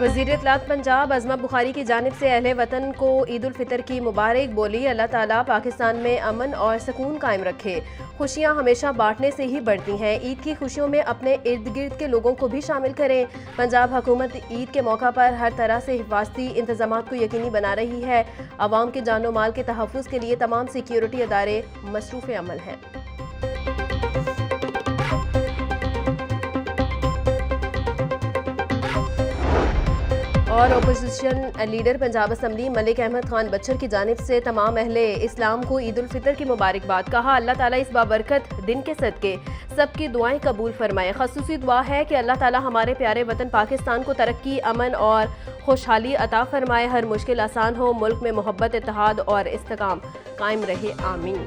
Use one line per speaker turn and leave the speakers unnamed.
वज़ीर इत्तलात पंजाब अज़मा बुखारी की जानिब से अहले वतन को ईद उल फितर की मुबारक बोली। अल्लाह ताला पाकिस्तान में अमन और सुकून कायम रखे। खुशियाँ हमेशा बांटने से ही बढ़ती हैं। ईद की खुशियों में अपने इर्द गिर्द के लोगों को भी शामिल करें। पंजाब हुकूमत ईद के मौका पर हर तरह से हिफाजती इंतजामात को यकीनी बना रही है। अवाम के जानो माल के तहफ़्फ़ुज़ के लिए तमाम सिक्योरिटी अदारे मसरूफ़ अमल हैं। और opposition leader Punjab assembly Malik Ahmad Khan Bachchar की जानिब से तमाम अहले इस्लाम को ईद उल फितर की मुबारकबाद। कहा, अल्लाह ताला इस बाबरकत दिन के सदके सबकी दुआएं कबूल फरमाए। खसूसी दुआ है कि अल्लाह ताला हमारे प्यारे वतन पाकिस्तान को तरक्की, अमन और खुशहाली अता फरमाए। हर मुश्किल आसान हो, मुल्क में मोहब्बत, इत्तेहाद और इस्तेकाम कायम रहे। आमीन।